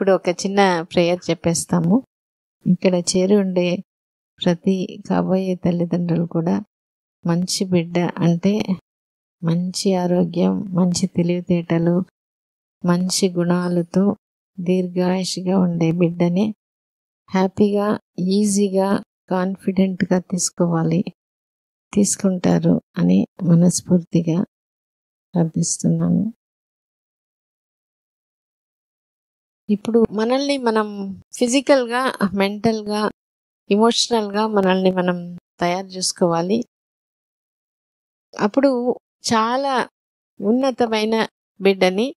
ఇప్పుడు ఒక చిన్న ప్రేయర్ చెప్పేస్తాము. ఇక్కడ చేరి ఉండే ప్రతి కాబోయే తల్లిదండ్రులు కూడా మంచి బిడ్డ అంటే మంచి ఆరోగ్యం, మంచి తెలివితేటలు, మంచి గుణాలతో దీర్ఘాయుషుగా ఉండే బిడ్డని హ్యాపీగా, ఈజీగా, కాన్ఫిడెంట్గా తీసుకోవాలి, తీసుకుంటారు అని మనస్ఫూర్తిగా ప్రార్థిస్తున్నాను. ఇప్పుడు మనల్ని మనం ఫిజికల్గా, మెంటల్గా, ఎమోషనల్గా మనల్ని మనం తయారు చేసుకోవాలి. అప్పుడు చాలా ఉన్నతమైన బిడ్డని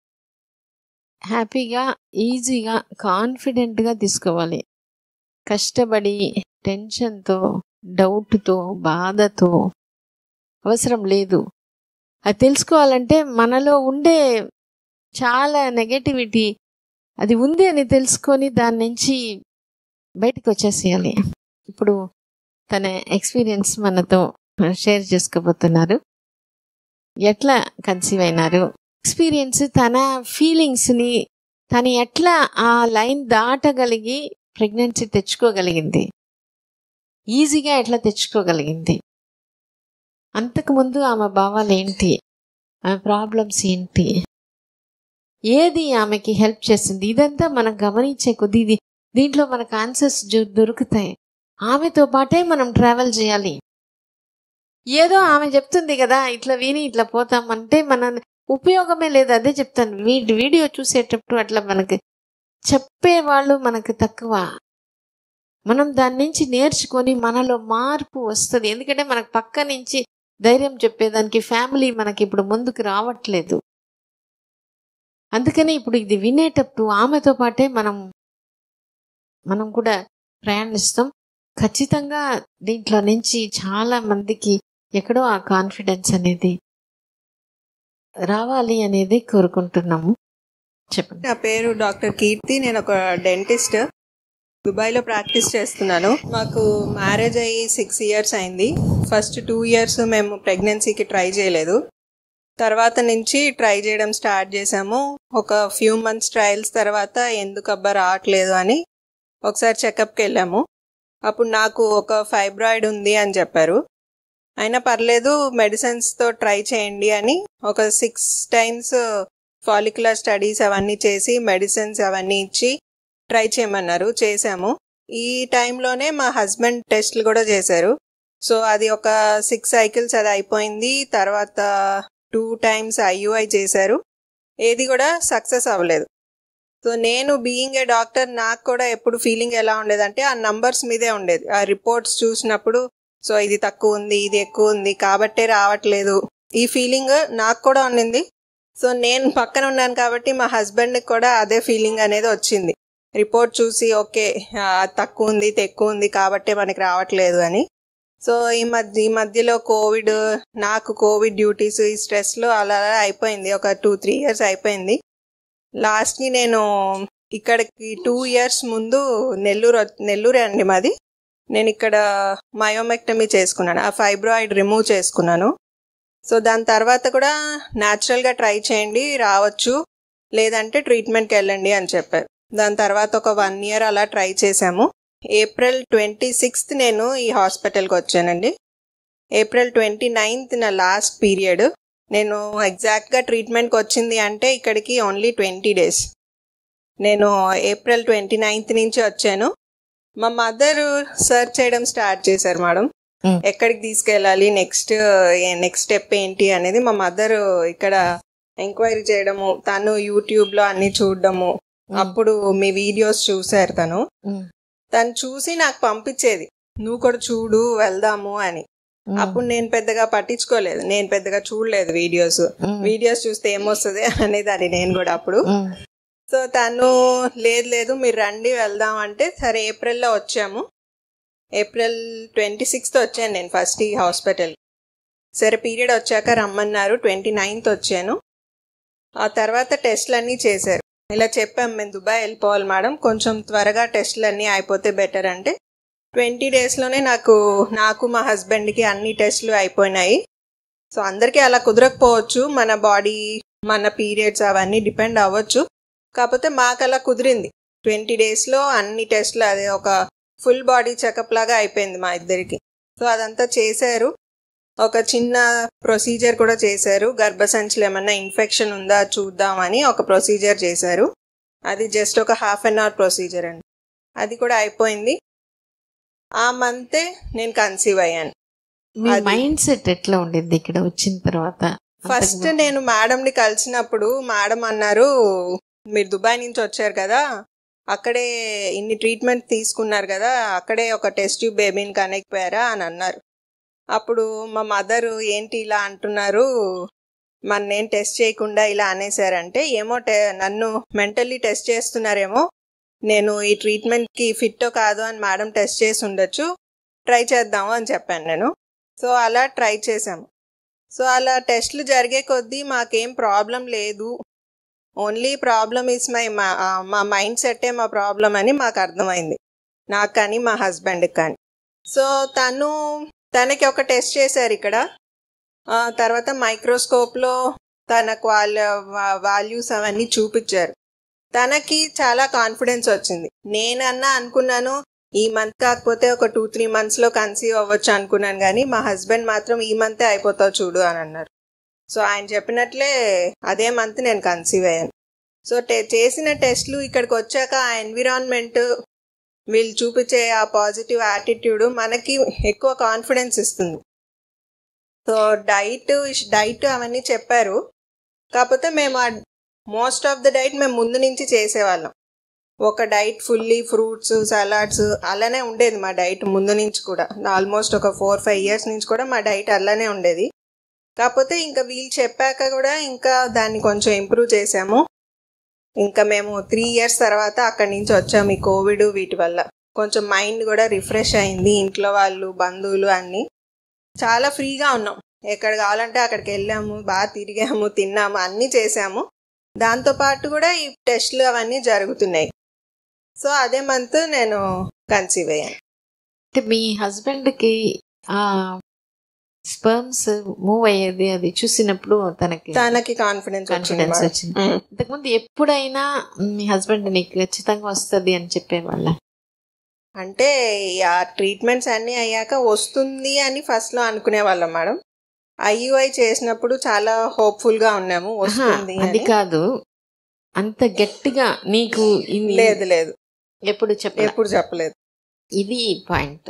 హ్యాపీగా, ఈజీగా, కాన్ఫిడెంట్గా తీసుకోవాలి. కష్టపడి టెన్షన్తో, డౌట్తో, బాధతో అవసరం లేదు. అది తెలుసుకోవాలంటే మనలో ఉండే చాలా నెగటివిటీ అది ఉంది అని తెలుసుకొని దాని నుంచి బయటకు వచ్చేసేయాలి. ఇప్పుడు తన ఎక్స్పీరియన్స్ మనతో షేర్ చేసుకోబోతున్నారు. ఎట్లా కన్సీవ్ అయినారు, ఎక్స్పీరియన్స్, తన ఫీలింగ్స్ని తను ఎట్లా ఆ లైన్ దాటగలిగి ప్రెగ్నెన్సీ తెచ్చుకోగలిగింది, ఈజీగా ఎట్లా తెచ్చుకోగలిగింది, అంతకుముందు ఆమె భావాలు ఏంటి, ఆమె ప్రాబ్లమ్స్ ఏంటి, ఏది ఆమెకి హెల్ప్ చేసింది, ఇదంతా మనం గమనించే కొద్ది దీంట్లో మనకు ఆన్సర్స్ దొరుకుతాయి. ఆమెతో పాటే మనం ట్రావెల్ చేయాలి. ఏదో ఆమె చెప్తుంది కదా ఇట్లా విని ఇట్లా పోతామంటే మన ఉపయోగమే లేదు. అదే చెప్తాను, వీడియో చూసేటప్పుడు అట్లా మనకి చెప్పేవాళ్ళు మనకు తక్కువ. మనం దాని నుంచి నేర్చుకొని మనలో మార్పు వస్తుంది. ఎందుకంటే మనకు పక్క నుంచి ధైర్యం చెప్పేదానికి ఫ్యామిలీ మనకి ఇప్పుడు ముందుకు రావట్లేదు. అందుకని ఇప్పుడు ఇది వినేటప్పుడు ఆమెతో పాటే మనం కూడా ప్రయాణిస్తాం. ఖచ్చితంగా దీంట్లో నుంచి చాలా మందికి ఎక్కడో ఆ కాన్ఫిడెన్స్ అనేది రావాలి అనేది కోరుకుంటున్నాము. చెప్పండి. నా పేరు డాక్టర్ కీర్తి. నేను ఒక డెంటిస్ట్, దుబాయ్లో ప్రాక్టీస్ చేస్తున్నాను. మాకు మ్యారేజ్ అయ్యి 6 years అయింది. ఫస్ట్ 2 years మేము ప్రెగ్నెన్సీకి ట్రై చేయలేదు. తర్వాత నుంచి ట్రై చేయడం స్టార్ట్ చేసాము. ఒక ఫ్యూ మంత్స్ ట్రయల్స్ తర్వాత ఎందుకు అబ్బా రావట్లేదు అని ఒకసారి చెకప్కి వెళ్ళాము. అప్పుడు నాకు ఒక ఫైబ్రాయిడ్ ఉంది అని చెప్పారు. అయినా పర్లేదు, మెడిసిన్స్తో ట్రై చేయండి అని ఒక 6 times ఫాలిక్యులర్ స్టడీస్ అవన్నీ చేసి మెడిసిన్స్ అవన్నీ ఇచ్చి ట్రై చేయమన్నారు. చేసాము. ఈ టైంలోనే మా హస్బెండ్ టెస్ట్లు కూడా చేశారు. సో అది ఒక 6 cycles అది అయిపోయింది. తర్వాత 2 times IUI చేశారు. ఏది కూడా సక్సెస్ అవ్వలేదు. సో నేను బీయింగ్ ఏ డాక్టర్, నాకు కూడా ఎప్పుడు ఫీలింగ్ ఎలా ఉండేదంటే ఆ నంబర్స్ మీదే ఉండేది. ఆ రిపోర్ట్స్ చూసినప్పుడు సో ఇది తక్కువ ఉంది, ఇది ఎక్కువ ఉంది కాబట్టే రావట్లేదు, ఈ ఫీలింగ్ నాకు కూడా ఉండింది. సో నేను పక్కన ఉన్నాను కాబట్టి మా హస్బెండ్కి కూడా అదే ఫీలింగ్ అనేది వచ్చింది. రిపోర్ట్ చూసి ఓకే తక్కువ ఉంది, ఎక్కువ ఉంది కాబట్టే మనకి రావట్లేదు అని. సో ఈ మధ్యలో నాకు కోవిడ్ డ్యూటీస్, ఈ స్ట్రెస్లో అలా అయిపోయింది. ఒక 2-3 years అయిపోయింది. లాస్ట్కి నేను ఇక్కడికి 2 years ముందు నెల్లూరే అండి మాది. నేను ఇక్కడ మయోమెక్టమీ చేసుకున్నాను, ఆ ఫైబ్రాయిడ్ రిమూవ్ చేసుకున్నాను. సో దాని తర్వాత కూడా న్యాచురల్గా ట్రై చేయండి, రావచ్చు, లేదంటే ట్రీట్మెంట్కి వెళ్ళండి అని చెప్పారు. దాని తర్వాత ఒక 1 year అలా ట్రై చేశాము. April 26th నేను ఈ హాస్పిటల్కి వచ్చానండి. April 29th నా లాస్ట్ పీరియడ్. నేను ఎగ్జాక్ట్గా ట్రీట్మెంట్కి వచ్చింది అంటే ఇక్కడికి ఓన్లీ 20 days. నేను April 29th నుంచి వచ్చాను. మా మదర్ సర్చ్ చేయడం స్టార్ట్ చేశారు మేడం, ఎక్కడికి తీసుకెళ్ళాలి, నెక్స్ట్ స్టెప్ ఏంటి అనేది. మా మదర్ ఇక్కడ ఎంక్వైరీ చేయడము, తను యూట్యూబ్లో అన్ని చూడడము, అప్పుడు మీ వీడియోస్ చూశారు. తను చూసి నాకు పంపించేది, నువ్వు కూడా చూడు వెళ్దాము అని. అప్పుడు నేను పెద్దగా పట్టించుకోలేదు, నేను పెద్దగా చూడలేదు వీడియోస్ చూస్తే ఏమొస్తుంది అనేదాన్ని నేను కూడా అప్పుడు. సో తను లేదు మీరు రండి వెళ్దాం అంటే సరే ఏప్రిల్లో వచ్చాము. April 26th వచ్చాను నేను ఫస్ట్ ఈ హాస్పిటల్. సరే పీరియడ్ వచ్చాక రమ్మన్నారు, 29th వచ్చాను. ఆ తర్వాత టెస్ట్లు అన్నీ చేశారు. ఇలా చెప్పాం, మేము దుబాయ్ వెళ్ళిపోవాలి మేడం, కొంచెం త్వరగా టెస్ట్లు అన్నీ అయిపోతే బెటర్ అంటే 20 daysలోనే నాకు మా హస్బెండ్కి అన్ని టెస్ట్లు అయిపోయినాయి. సో అందరికీ అలా కుదరకపోవచ్చు, మన బాడీ మన పీరియడ్స్ అవన్నీ డిపెండ్ అవ్వచ్చు, కాకపోతే మాకు అలా కుదిరింది. 20 డేస్లో అన్ని టెస్ట్లు, అదే ఒక ఫుల్ బాడీ చెకప్ లాగా అయిపోయింది మా ఇద్దరికి. సో అదంతా చేశారు. ఒక చిన్న ప్రొసీజర్ కూడా చేశారు. గర్భసంచిలో ఏమన్నా ఇన్ఫెక్షన్ ఉందా చూద్దామని ఒక ప్రొసీజర్ చేశారు. అది జస్ట్ ఒక హాఫ్ అన్ అవర్ ప్రొసీజర్ అండి. అది కూడా అయిపోయింది. ఆ మంతే నేను కన్సీవ్ అయ్యాను. మీ మైండ్ సెట్ ఎట్లా ఉండింది ఇక్కడ వచ్చిన తర్వాత? ఫస్ట్ నేను మేడంని కలిసినప్పుడు మేడం అన్నారు, మీరు దుబాయ్ నుంచి వచ్చారు కదా, అక్కడే ఇన్ని ట్రీట్మెంట్ తీసుకున్నారు కదా, అక్కడే ఒక టెస్ట్ ట్యూబ్ బేబీని కనెక్కిపోయారా అని అన్నారు. అప్పుడు మా మదరు ఏంటి ఇలా అంటున్నారు, మన నేను టెస్ట్ చేయకుండా ఇలా అనేసారంటే, ఏమో నన్ను మెంటల్లీ టెస్ట్ చేస్తున్నారేమో, నేను ఈ ట్రీట్మెంట్కి ఫిట్టో కాదు అని మేడం టెస్ట్ చేసి ఉండొచ్చు, ట్రై చేద్దాము అని చెప్పాను నేను. సో అలా ట్రై చేసాము. సో అలా టెస్ట్లు జరిగే కొద్దీ మాకేం ప్రాబ్లం లేదు, ఓన్లీ ప్రాబ్లమ్ ఈజ్ మా మైండ్ సెట్టే మా ప్రాబ్లం అని మాకు అర్థమైంది, నాకు కానీ మా హస్బెండ్కి కానీ. సో తనకి ఒక టెస్ట్ చేశారు ఇక్కడ. తర్వాత మైక్రోస్కోప్లో తనకు వాల్యూస్ అవన్నీ చూపించారు. తనకి చాలా కాన్ఫిడెన్స్ వచ్చింది. నేనన్నా అనుకున్నాను ఈ మంత్ కాకపోతే ఒక 2-3 monthsలో కన్సీవ్ అవ్వచ్చు అనుకున్నాను, కానీ మా హస్బెండ్ మాత్రం ఈ మంతే అయిపోతావు చూడు అని అన్నారు. సో ఆయన చెప్పినట్లే అదే మంత్ నేను కన్సీవ్ అయ్యాను. సో చేసిన టెస్ట్లు ఇక్కడికి వచ్చాక ఆ ఎన్విరాన్మెంట్, వీళ్ళు చూపించే ఆ పాజిటివ్ యాటిట్యూడ్ మనకి ఎక్కువ కాన్ఫిడెన్స్ ఇస్తుంది. సో డైట్ అవన్నీ చెప్పారు. కాకపోతే మేము మోస్ట్ ఆఫ్ ద డైట్ మేము ముందు నుంచి చేసేవాళ్ళం. ఒక డైట్ ఫుల్లీ ఫ్రూట్స్, సలాడ్స్ అలానే ఉండేది మా డైట్ ముందు నుంచి కూడా. ఆల్మోస్ట్ ఒక 4-5 years నుంచి కూడా మా డైట్ అలానే ఉండేది. కాకపోతే ఇంకా వీళ్ళు చెప్పాక కూడా ఇంకా దాన్ని కొంచెం ఇంప్రూవ్ చేసాము. ఇంకా మేము 3 years తర్వాత అక్కడి నుంచి వచ్చాము. ఈ కోవిడ్ వీటి వల్ల కొంచెం మైండ్ కూడా రిఫ్రెష్ అయింది. ఇంట్లో వాళ్ళు, బంధువులు అన్నీ చాలా ఫ్రీగా ఉన్నాం. ఎక్కడ కావాలంటే అక్కడికి వెళ్ళాము, బాగా తిరిగాము, తిన్నాము, అన్నీ చేసాము. దాంతోపాటు కూడా ఈ టెస్ట్లు అవన్నీ జరుగుతున్నాయి. సో అదే మంత్ నేను కన్సీవ్ అయ్యాను. అంటే మీ హస్బెండ్కి ఆ స్పర్మ్స్ మూవ్ అయ్యేది అది చూసినప్పుడు తనకి కాన్ఫిడెన్స్ వచ్చింది. ఇంతకుముందు ఎప్పుడైనా మీ హస్బెండ్ నీకు ఖచ్చితంగా వస్తుంది అని చెప్పేవాళ్ళ? అంటే ఆ ట్రీట్మెంట్స్ అన్నీ అయ్యాక వస్తుంది అని ఫస్ట్లో అనుకునేవాళ్ళం మేడం. IUI చేసినప్పుడు చాలా హోప్ఫుల్గా ఉన్నాము వస్తుంది. అది కాదు, అంత గట్టిగా నీకు లేదు ఎప్పుడు చెప్పలేదు. ఇది పాయింట్.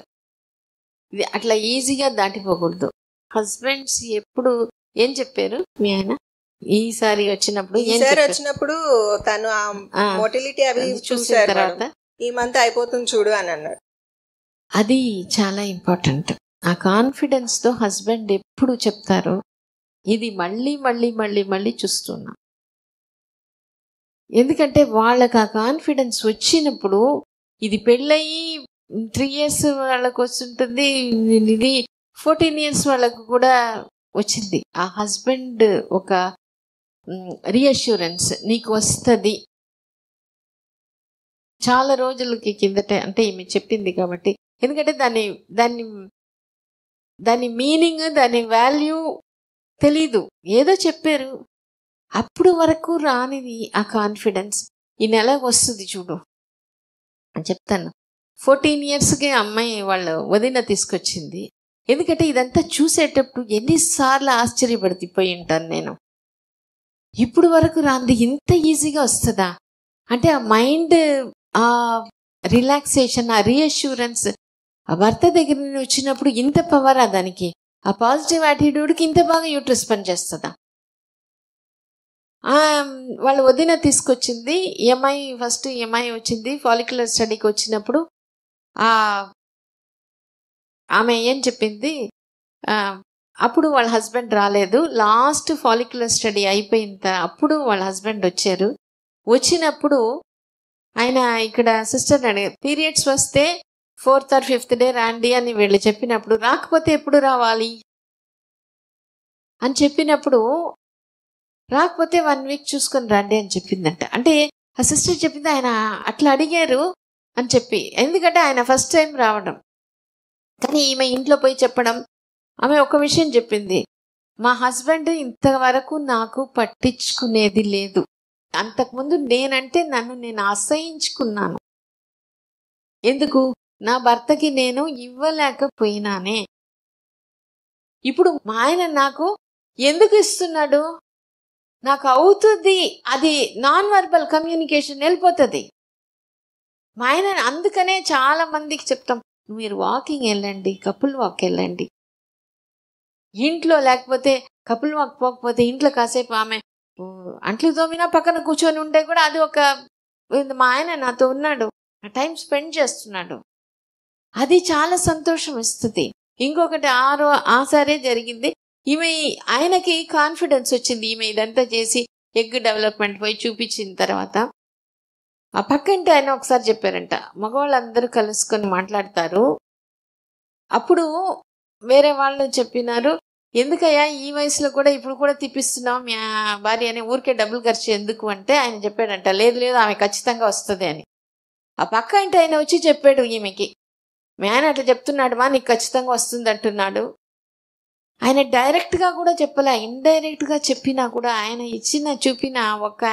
ఇది అట్లా ఈజీగా దాటిపోకూడదు. హస్బెండ్స్ ఎప్పుడు ఏం చెప్పారు మీ ఆయన ఈసారి వచ్చినప్పుడు? తను మోటిలిటీ అవి చూసిన తర్వాత ఈ మంత్ అయిపోతుంది చూడు అని అన్నాడు. అది చాలా ఇంపార్టెంట్. ఆ కాన్ఫిడెన్స్ తో హస్బెండ్ ఎప్పుడు చెప్తారో ఇది మళ్ళీ మళ్ళీ మళ్ళీ మళ్ళీ చూస్తున్నా. ఎందుకంటే వాళ్ళకి ఆ కాన్ఫిడెన్స్ వచ్చినప్పుడు ఇది పెళ్ళయి 3 years వాళ్ళకు వస్తుంటుంది, ఇది 14 years వాళ్ళకు కూడా వచ్చింది. ఆ హస్బెండ్ ఒక రీఅష్యూరెన్స్ నీకు వస్తుంది. చాలా రోజులకి కిందటే అంటే ఈమె చెప్పింది కాబట్టి, ఎందుకంటే దాని మీనింగ్, దాని వాల్యూ తెలీదు, ఏదో చెప్పారు. అప్పుడు వరకు రానిది ఆ కాన్ఫిడెన్స్ ఈ నెల వస్తుంది చూడు అని చెప్తాను. 14 yearsకే అమ్మాయి వాళ్ళ వదిన తీసుకొచ్చింది. ఎందుకంటే ఇదంతా చూసేటప్పుడు ఎన్నిసార్లు ఆశ్చర్యపడిపోయి ఉంటాను నేను. ఇప్పుడు వరకు రాంది ఇంత ఈజీగా వస్తుందా అంటే ఆ మైండ్, ఆ రిలాక్సేషన్, ఆ రీఅష్యూరెన్స్ ఆ భర్త దగ్గర నుండి వచ్చినప్పుడు ఇంత పవరా దానికి? ఆ పాజిటివ్ యాటిట్యూడ్కి ఇంత బాగా యూట్రస్ పని చేస్తుందా? వాళ్ళ వదిన తీసుకొచ్చింది. ఫస్ట్ EMI వచ్చింది. ఫాలిక్యులర్ స్టడీకి వచ్చినప్పుడు ఆమె ఏం చెప్పింది, అప్పుడు వాళ్ళ హస్బెండ్ రాలేదు. లాస్ట్ ఫాలిక్యులర్ స్టడీ అయిపోయిన అప్పుడు వాళ్ళ హస్బెండ్ వచ్చారు. వచ్చినప్పుడు ఆయన ఇక్కడ సిస్టర్ అడిగారు, పీరియడ్స్ వస్తే 4th or 5th day రాండి అని వీళ్ళు చెప్పినప్పుడు, రాకపోతే ఎప్పుడు రావాలి అని చెప్పినప్పుడు, రాకపోతే 1 week చూసుకొని రండి అని చెప్పిందంట. అంటే ఆ సిస్టర్ చెప్పింది ఆయన అట్లా అడిగారు అని చెప్పి, ఎందుకంటే ఆయన ఫస్ట్ టైం రావడం. కానీ ఈమె ఇంట్లో పోయి చెప్పడం, ఆమె ఒక విషయం చెప్పింది, మా హస్బెండ్ ఇంతవరకు నాకు పట్టించుకునేది లేదు, అంతకుముందు నేనంటే నన్ను నేను అసహించుకున్నాను. ఎందుకు? నా భర్తకి నేను ఇవ్వలేకపోయినానే. ఇప్పుడు మా ఆయన నాకు ఎందుకు ఇస్తున్నాడు? నాకు అవుతుంది. అది నాన్ వర్బల్ కమ్యూనికేషన్ వెళ్ళిపోతుంది. మా ఆయన అందుకనే చాలా మందికి చెప్తాం, మీరు వాకింగ్ వెళ్ళండి, కపుల్ వాక్ వెళ్ళండి. ఇంట్లో లేకపోతే కపుల్ వాక్ పోకపోతే ఇంట్లో కాసేపు ఆమె అంట్లు తోమినా పక్కన కూర్చొని ఉంటే కూడా అది ఒక, మా ఆయన నాతో ఉన్నాడు, టైం స్పెండ్ చేస్తున్నాడు, అది చాలా సంతోషం ఇస్తుంది. ఇంకొకటి ఆసారే జరిగింది, ఈమె ఆయనకి కాన్ఫిడెన్స్ వచ్చింది. ఈమె ఇదంతా చేసి ఎగ్ డెవలప్మెంట్ పోయి చూపించిన తర్వాత ఆ పక్కంటే ఆయన ఒకసారి చెప్పారంట, మగవాళ్ళందరూ కలుసుకొని మాట్లాడతారు. అప్పుడు వేరే వాళ్ళు చెప్పినారు, ఎందుకయ్యా ఈ వయసులో కూడా ఇప్పుడు కూడా తిప్పిస్తున్నావు మీ భార్య అని, ఊరికే డబ్బులు ఖర్చు ఎందుకు అంటే ఆయన చెప్పాడంట, లేదు లేదు ఆమె ఖచ్చితంగా వస్తుంది అని. ఆ పక్క అంటే ఆయన వచ్చి చెప్పాడు ఈమెకి, మీ ఆయన అట్లా చెప్తున్నాడు మా, నీకు ఖచ్చితంగా వస్తుంది అంటున్నాడు. ఆయన డైరెక్ట్గా కూడా చెప్పలే, ఇండైరెక్ట్గా చెప్పినా కూడా ఆయన చూపిన ఒక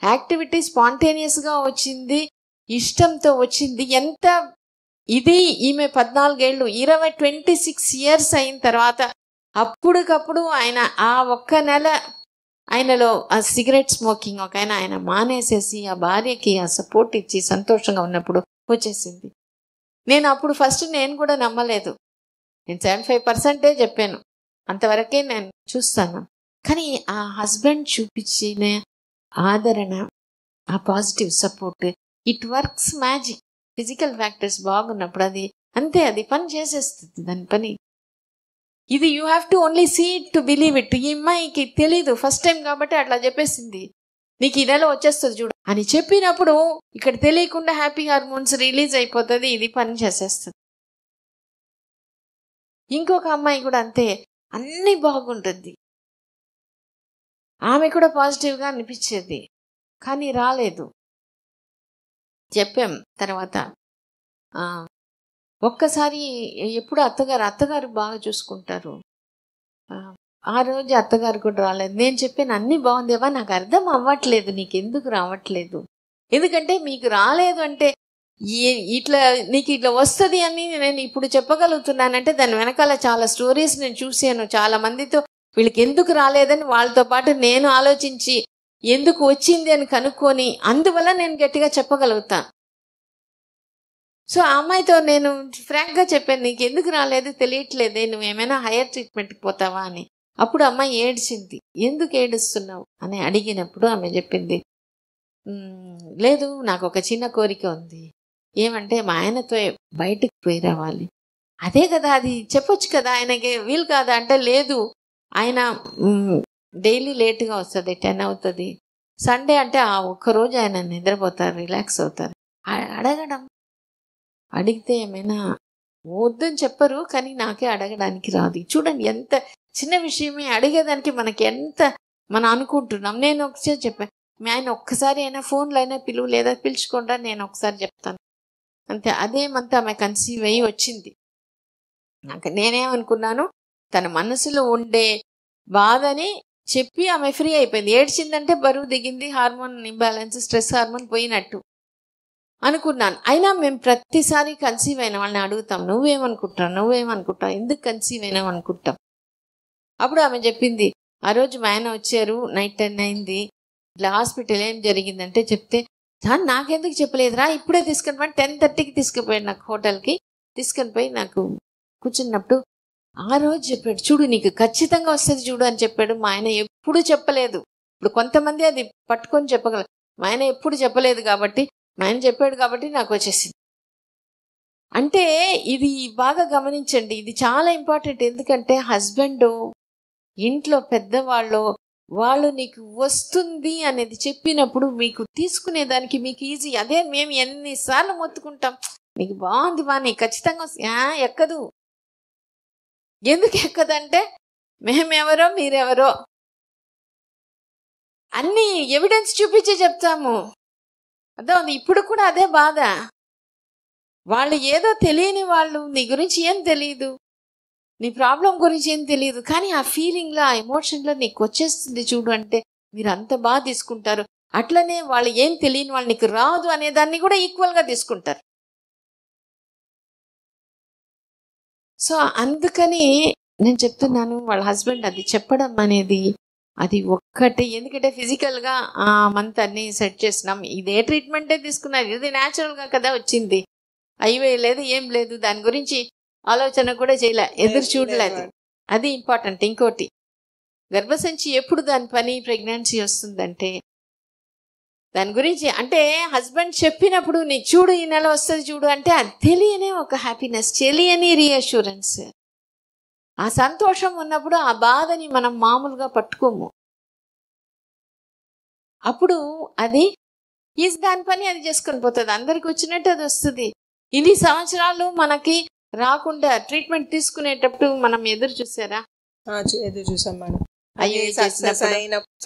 యాక్టివిటీ స్పాంటేనియస్గా వచ్చింది, ఇష్టంతో వచ్చింది. ఎంత ఇది ఈమె 14 ఏళ్ళు 26 years అయిన తర్వాత అప్పటికప్పుడు ఆయన ఆ ఒక్క నెల ఆయనలో ఆ సిగరెట్ స్మోకింగ్ ఒక ఆయన మానేసేసి ఆ భార్యకి ఆ సపోర్ట్ ఇచ్చి సంతోషంగా ఉన్నప్పుడు వచ్చేసింది. నేను అప్పుడు ఫస్ట్ నేను కూడా నమ్మలేదు, నేను 75% చెప్పాను, అంతవరకే నేను చూస్తాను. కానీ ఆ హస్బెండ్ చూపించిన ఆదరణ, ఆ positive support, it works magic. Physical factors బాగున్నప్పుడు అది అంతే, అది పని చేసేస్తుంది దాని పని. ఇది you have to only see it to believe it. ఈ అమ్మాయికి తెలీదు, ఫస్ట్ టైం కాబట్టి అట్లా చెప్పేసింది, నీకు ఈ నెల వచ్చేస్తుంది చూడు అని చెప్పినప్పుడు ఇక్కడ తెలియకుండా హ్యాపీ హార్మోన్స్ రిలీజ్ అయిపోతుంది, ఇది పని చేసేస్తుంది. ఇంకొక అమ్మాయి కూడా అంతే, అన్నీ బాగుంటుంది, ఆమె కూడా పాజిటివ్గా అనిపించేది, కానీ రాలేదు. చెప్పాం తర్వాత ఒక్కసారి ఎప్పుడు అత్తగారు బాగా చూసుకుంటారు, ఆ రోజు అత్తగారు కూడా రాలేదు. నేను చెప్పాను అన్నీ బాగుందేవా, నాకు అర్థం అవ్వట్లేదు నీకు ఎందుకు రావట్లేదు, ఎందుకంటే మీకు రాలేదు అంటే ఇట్లా నీకు ఇట్లా వస్తుంది అని నేను ఇప్పుడు చెప్పగలుగుతున్నానంటే దాని వెనకాల చాలా స్టోరీస్ నేను చూశాను, చాలా మందితో వీళ్ళకి ఎందుకు రాలేదని వాళ్ళతో పాటు నేను ఆలోచించి ఎందుకు వచ్చింది అని కనుక్కొని అందువల్ల నేను గట్టిగా చెప్పగలుగుతాను. సో ఆ అమ్మాయితో నేను ఫ్రాంక్గా చెప్పాను, నీకు ఎందుకు రాలేదు తెలియట్లేదే, నువ్వు ఏమైనా హైయర్ ట్రీట్మెంట్కి పోతావా అని. అప్పుడు అమ్మాయి ఏడ్చింది. ఎందుకు ఏడుస్తున్నావు అని అడిగినప్పుడు ఆమె చెప్పింది, లేదు నాకు ఒక చిన్న కోరిక ఉంది, ఏమంటే మా ఆయనతో బయటికి పోయి రావాలి. అదే కదా, అది చెప్పొచ్చు కదా, ఆయనకి వీలు కాదా అంటే, లేదు ఆయన డైలీ లేట్గా వస్తుంది, 10 అవుతుంది, సండే అంటే ఆ ఒక్కరోజు ఆయన నిద్రపోతారు, రిలాక్స్ అవుతారు. అడగడం, అడిగితే ఏమైనా వద్దని చెప్పరు, కానీ నాకే అడగడానికి రాదు. చూడండి ఎంత చిన్న విషయమే అడిగేదానికి మనకి ఎంత మనం అనుకుంటున్నాం. నేను ఒకసారి చెప్పాను, మీ ఆయన ఒక్కసారి అయినా ఫోన్లో అయినా పిలువు, లేదా పిలుచుకుంటా, నేను ఒకసారి చెప్తాను అంతే. అదేమంతా ఆమె కన్సీవ్ అయ్యి వచ్చింది. నాకు నేనేమనుకున్నాను, తన మనసులో ఉండే బాధని చెప్పి ఆమె ఫ్రీ అయిపోయింది. ఏడ్చిందంటే బరువు దిగింది, హార్మోన్ ఇంబ్యాలెన్స్, స్ట్రెస్ హార్మోన్ పోయినట్టు అనుకున్నాను. అయినా మేము ప్రతిసారి కన్సీవ్ అయిన వాళ్ళని అడుగుతాం, నువ్వేమనుకుంటావు, ఎందుకు కన్సీవ్ అయినావు అనుకుంటాం. అప్పుడు ఆమె చెప్పింది, ఆ రోజు మా ఆయన వచ్చారు, నైట్ 10 అయింది, ఇట్లా హాస్పిటల్ ఏం జరిగిందంటే చెప్తే, నాకెందుకు చెప్పలేదురా, ఇప్పుడే తీసుకొని పోయి 10:30కి తీసుకుపోయాడు నాకు హోటల్కి, తీసుకొని పోయి నాకు కూర్చున్నప్పుడు ఆ రోజు చెప్పాడు, చూడు నీకు ఖచ్చితంగా వస్తుంది చూడు అని చెప్పాడు. మా ఆయన ఎప్పుడు చెప్పలేదు. ఇప్పుడు కొంతమంది అది పట్టుకొని చెప్పగలరు, మా ఆయన ఎప్పుడు చెప్పలేదు కాబట్టి, మా ఆయన చెప్పాడు కాబట్టి నాకు వచ్చేసింది. అంటే ఇది బాగా గమనించండి, ఇది చాలా ఇంపార్టెంట్. ఎందుకంటే హస్బెండ్, ఇంట్లో పెద్దవాళ్ళు, వాళ్ళు నీకు వస్తుంది అనేది చెప్పినప్పుడు మీకు తీసుకునేదానికి మీకు ఈజీ. అదే మేము ఎన్నిసార్లు మొత్తుకుంటాం, నీకు బాగుంది బా, నీకు ఖచ్చితంగా ఎక్కదు. ఎందుకు ఎక్కదంటే మేమెవరో మీరెవరో అన్ని ఎవిడెన్స్ చూపించి చెప్తాము. అదే ఇప్పుడు కూడా అదే బాధ. వాళ్ళు ఏదో తెలియని వాళ్ళు, నీ గురించి ఏం తెలియదు, నీ ప్రాబ్లం గురించి ఏం తెలియదు, కానీ ఆ ఫీలింగ్లో, ఆ ఎమోషన్లో నీకు వచ్చేస్తుంది చూడు అంటే మీరు అంత బాగా తీసుకుంటారు. అట్లనే వాళ్ళు ఏం తెలియని వాళ్ళు నీకు రాదు అనే దాన్ని కూడా ఈక్వల్గా తీసుకుంటారు. సో అందుకని నేను చెప్తున్నాను, వాళ్ళ హస్బెండ్ అది చెప్పడం అనేది అది ఒక్కటి. ఎందుకంటే ఫిజికల్గా ఆ మంత్ అన్ని సెట్ చేసినాం, ఇదే ట్రీట్మెంటే తీసుకున్నారు, ఇది న్యాచురల్గా కదా వచ్చింది, అయ్యే లేదు ఏం లేదు, దాని గురించి ఆలోచన కూడా చేయలే, ఎదురు చూడలేదు. అది ఇంపార్టెంట్. ఇంకోటి, గర్భసంచి ఎప్పుడు దాని పని ప్రెగ్నెన్సీ వస్తుందంటే దాని గురించి, అంటే హస్బెండ్ చెప్పినప్పుడు నీకు చూడు ఈ నెల వస్తుంది చూడు అంటే అది తెలియనే ఒక హ్యాపీనెస్, తెలియని రీఅష్యూరెన్స్. ఆ సంతోషం ఉన్నప్పుడు ఆ బాధని మనం మామూలుగా పట్టుకోము. అప్పుడు అది దాని పని అది చేసుకొని పోతుంది, అందరికి వచ్చినట్టు అది వస్తుంది. ఇన్ని సంవత్సరాలు మనకి రాకుండా ట్రీట్మెంట్ తీసుకునేటప్పుడు మనం ఎదురు చూసారా? ఎదురు చూసాం మేడం. అయ్యో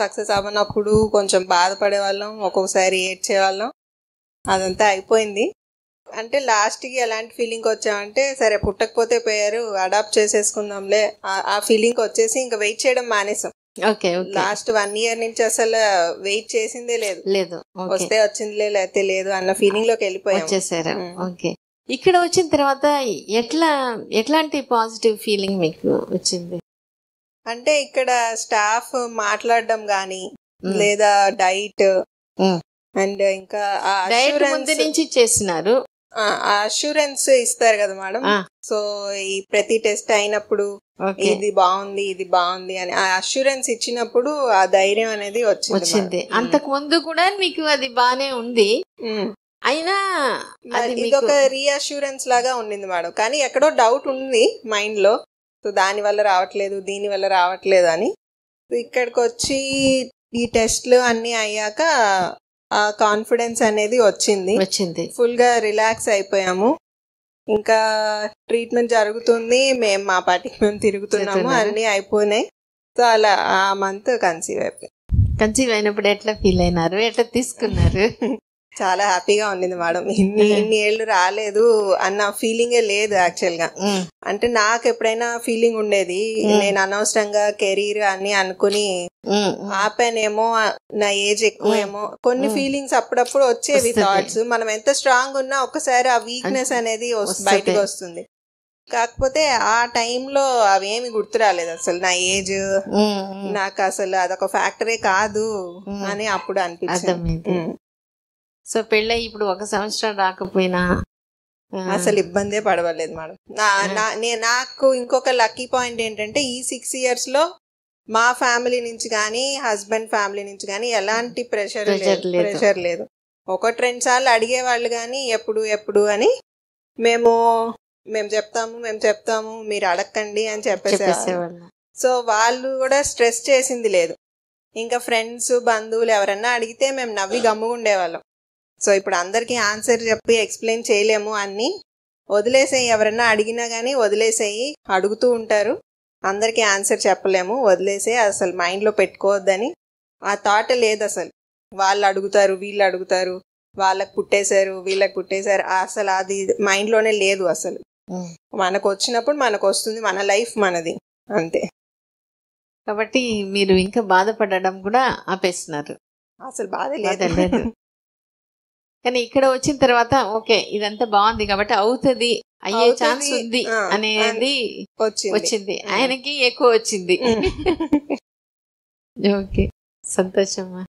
సక్సెస్ అవ్వనప్పుడు కొంచెం బాధపడే వాళ్ళం, ఒక్కొక్కసారి ఏడ్చే వాళ్ళం. అదంతా అయిపోయింది. అంటే లాస్ట్కి ఎలాంటి ఫీలింగ్ వచ్చామంటే, సరే పుట్టకపోతే పోయారు, అడాప్ట్ చేసేసుకుందాంలే ఆ ఫీలింగ్ వచ్చేసి ఇంకా వెయిట్ చేయడం మానేసాం. లాస్ట్ 1 year నుంచి అసలు వెయిట్ చేసిందే లేదు. వస్తే వచ్చిందిలే లేకపోతే లేదు అన్న ఫీలింగ్ లోకి వెళ్ళిపోయారు. ఓకే, ఇక్కడ వచ్చిన తర్వాత ఎట్లాంటి పాజిటివ్ ఫీలింగ్ మీకు వచ్చింది? అంటే ఇక్కడ స్టాఫ్ మాట్లాడడం గానీ, లేదా డైట్ అండ్ ఇంకా ముందు నుంచి చేసినారు, అష్యూరెన్స్ ఇస్తారు కదా మేడం. సో ఈ ప్రతి టెస్ట్ అయినప్పుడు ఇది బాగుంది అని ఆ అష్యూరెన్స్ ఇచ్చినప్పుడు ఆ ధైర్యం అనేది వచ్చింది. అంతకు ముందు కూడా మీకు అది బానే ఉంది, అయినా ఇదొక రీఅష్యూరెన్స్ లాగా ఉండింది మేడం. కానీ ఎక్కడో డౌట్ ఉంది మైండ్ లో, సో దాని వల్ల రావట్లేదు, దీని వల్ల రావట్లేదు అని. ఇక్కడికి వచ్చి ఈ టెస్ట్లు అన్ని అయ్యాక ఆ కాన్ఫిడెన్స్ అనేది వచ్చింది. ఫుల్ గా రిలాక్స్ అయిపోయాము. ఇంకా ట్రీట్మెంట్ జరుగుతుంది, మేము మా పాటికి మేము తిరుగుతున్నాము, అన్ని అయిపోయినాయి. సో అలా ఆ మంత్ కన్సీవ్ అయినప్పుడు ఎట్లా ఫీల్ అయినారు, ఎట్లా తీసుకున్నారు? చాలా హ్యాపీగా ఉండింది మేడం. ఇన్ని ఏళ్ళు రాలేదు అన్న ఫీలింగే లేదు యాక్చువల్ గా. అంటే నాకు ఎప్పుడైనా ఫీలింగ్ ఉండేది, నేను అనవసరంగా కెరీర్ అని అనుకుని ఆపానేమో, నా ఏజ్ ఎక్కువేమో, కొన్ని ఫీలింగ్స్ అప్పుడప్పుడు వచ్చేవి, థాట్స్. మనం ఎంత స్ట్రాంగ్ ఉన్నా ఒక్కసారి ఆ వీక్నెస్ అనేది బయటకు వస్తుంది. కాకపోతే ఆ టైంలో అవేమి గుర్తు రాలేదు అసలు. నా ఏజ్ నాకు అసలు అదొక ఫ్యాక్టరే కాదు అని అప్పుడు అనిపించింది. సో పెళ్ళి ఇప్పుడు 1 సంవత్సరం రాకపోయినా అసలు ఇబ్బందే పడవలేదు మేడం. నాకు ఇంకొక లక్కీ పాయింట్ ఏంటంటే, ఈ 6 years లో మా ఫ్యామిలీ నుంచి కానీ, హస్బెండ్ ఫ్యామిలీ నుంచి కానీ ఎలాంటి ప్రెషర్ లేదు. 1-2 సార్లు అడిగేవాళ్ళు కానీ ఎప్పుడు అని, మేము చెప్తాము మీరు అడగండి అని చెప్పేసేవాళ్ళు. సో వాళ్ళు కూడా స్ట్రెస్ చేసింది లేదు. ఇంకా ఫ్రెండ్స్ బంధువులు ఎవరన్నా అడిగితే మేము నవ్వి గమ్ముగుండేవాళ్ళం. సో ఇప్పుడు అందరికీ ఆన్సర్ చెప్పి ఎక్స్ప్లెయిన్ చేయలేము అన్ని, వదిలేసేయి, ఎవరన్నా అడిగినా కానీ వదిలేసేయి, అడుగుతూ ఉంటారు, అందరికీ ఆన్సర్ చెప్పలేము, వదిలేసేయి, అసలు మైండ్లో పెట్టుకోవద్దని. ఆ థాట్ లేదు అసలు. వాళ్ళు అడుగుతారు, వీళ్ళు అడుగుతారు, వాళ్ళకి పుట్టేశారు, వీళ్ళకి పుట్టేశారు, అసలు అది మైండ్లోనే లేదు అసలు. మనకు వచ్చినప్పుడు మనకు వస్తుంది, మన లైఫ్ మనది, అంతే. కాబట్టి మీరు ఇంకా బాధపడడం కూడా ఆపేస్తున్నారు? అసలు బాధ లేదు. కానీ ఇక్కడ వచ్చిన తర్వాత ఓకే ఇదంతా బాగుంది కాబట్టి అవుతుంది, అయ్యే ఛాన్స్ ఉంది అనేది వచ్చింది. ఆయనకి ఎక్కువ వచ్చింది. ఓకే, సంతోషమ్మా.